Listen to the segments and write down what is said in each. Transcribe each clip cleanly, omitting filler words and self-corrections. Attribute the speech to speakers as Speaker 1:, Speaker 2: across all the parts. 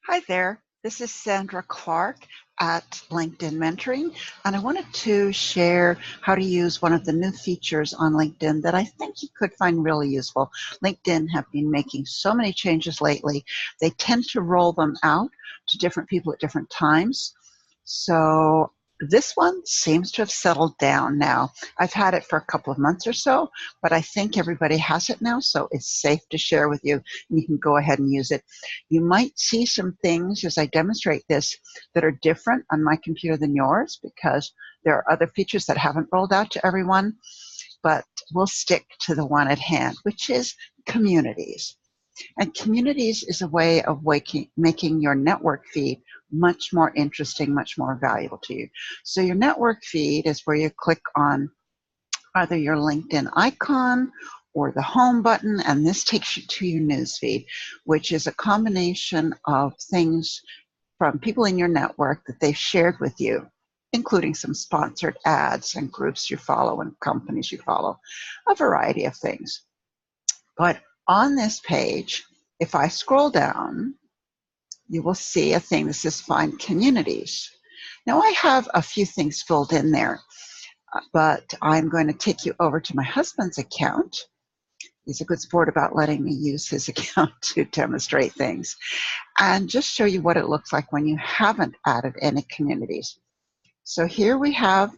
Speaker 1: Hi there, this is Sandra Clark at LinkedIn Mentoring, and I wanted to share how to use one of the new features on LinkedIn that I think you could find really useful. LinkedIn have been making so many changes lately. They tend to roll them out to different people at different times. So this one seems to have settled down now. I've had it for a couple of months or so, but I think everybody has it now, so it's safe to share with you, and you can go ahead and use it. You might see some things as I demonstrate this that are different on my computer than yours because there are other features that haven't rolled out to everyone, but we'll stick to the one at hand, which is communities. And communities is a way of making your network feed much more interesting, much more valuable to you. So your network feed is where you click on either your LinkedIn icon or the home button, and this takes you to your newsfeed, which is a combination of things from people in your network that they've shared with you, including some sponsored ads and groups you follow and companies you follow, a variety of things. But on this page, if I scroll down, you will see a thing that says Find Communities. Now I have a few things filled in there, but I'm going to take you over to my husband's account. He's a good sport about letting me use his account to demonstrate things and just show you what it looks like when you haven't added any communities. So here we have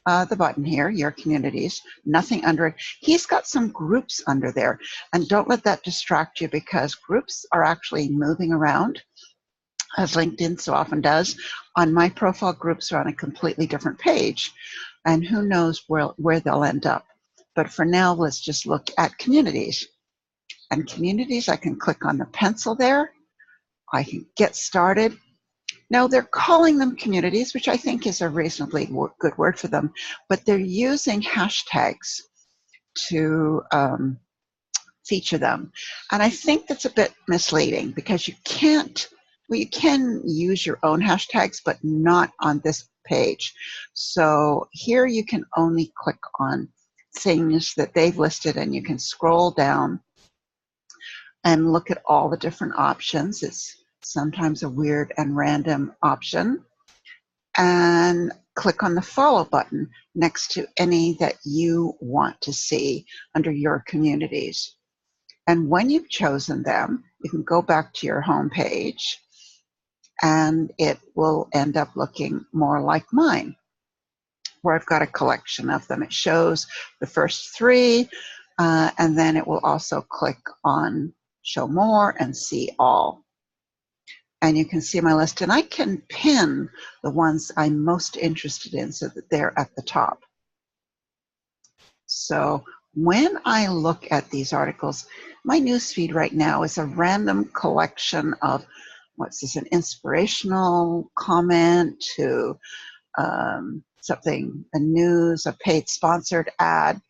Speaker 1: the button here, your communities, nothing under it. He's got some groups under there, and don't let that distract you because groups are actually moving around, as LinkedIn so often does. On my profile, groups are on a completely different page, and who knows where they'll end up. But for now, let's just look at communities. And communities, I can click on the pencil there. I can get started. Now, they're calling them communities, which I think is a reasonably good word for them, but they're using hashtags to feature them. And I think that's a bit misleading because you can't, well, you can use your own hashtags, but not on this page. So here you can only click on things that they've listed, and you can scroll down and look at all the different options. It's sometimes a weird and random option. And click on the follow button next to any that you want to see under your communities. And when you've chosen them, you can go back to your home page and it will end up looking more like mine, where I've got a collection of them. It shows the first three, and then it will also click on show more and see all. And you can see my list, and I can pin the ones I'm most interested in so that they're at the top. So when I look at these articles, my newsfeed right now is a random collection of, what's this, an inspirational comment to something, a news, a paid sponsored ad,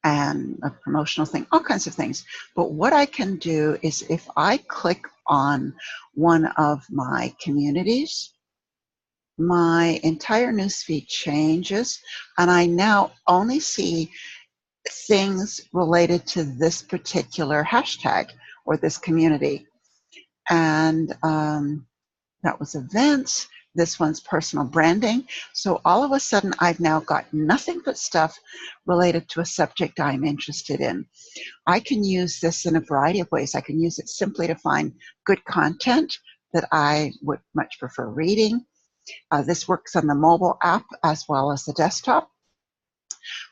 Speaker 1: and a promotional thing, all kinds of things. But what I can do is if I click on one of my communities, my entire newsfeed changes, and I now only see things related to this particular hashtag or this community. And that was events. This one's personal branding. So all of a sudden, I've now got nothing but stuff related to a subject I'm interested in. I can use this in a variety of ways. I can use it simply to find good content that I would much prefer reading. This works on the mobile app as well as the desktop.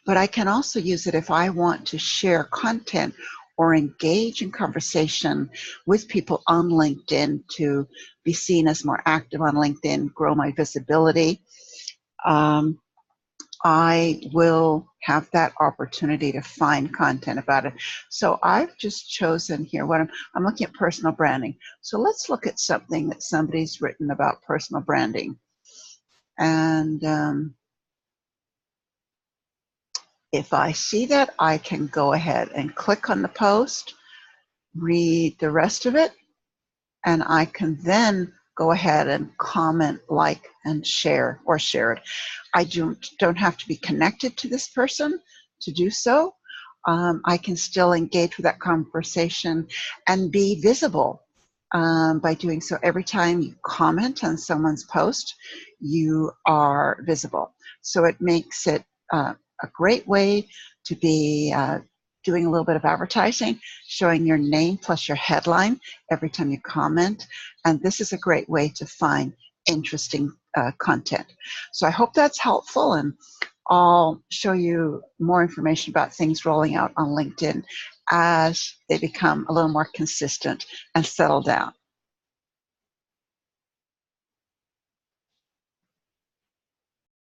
Speaker 1: But I can also use it if I want to share content or engage in conversation with people on LinkedIn to be seen as more active on LinkedIn, grow my visibility. I will have that opportunity to find content about it. So I've just chosen here what I'm looking at personal branding. So let's look at something that somebody's written about personal branding. And if I see that, I can go ahead and click on the post, read the rest of it, and I can then go ahead and comment, like, and share, or share it. I don't have to be connected to this person to do so. I can still engage with that conversation and be visible by doing so. Every time you comment on someone's post, you are visible. So it makes it a great way to be doing a little bit of advertising, showing your name plus your headline every time you comment. And this is a great way to find interesting content. So I hope that's helpful, and I'll show you more information about things rolling out on LinkedIn as they become a little more consistent and settle down.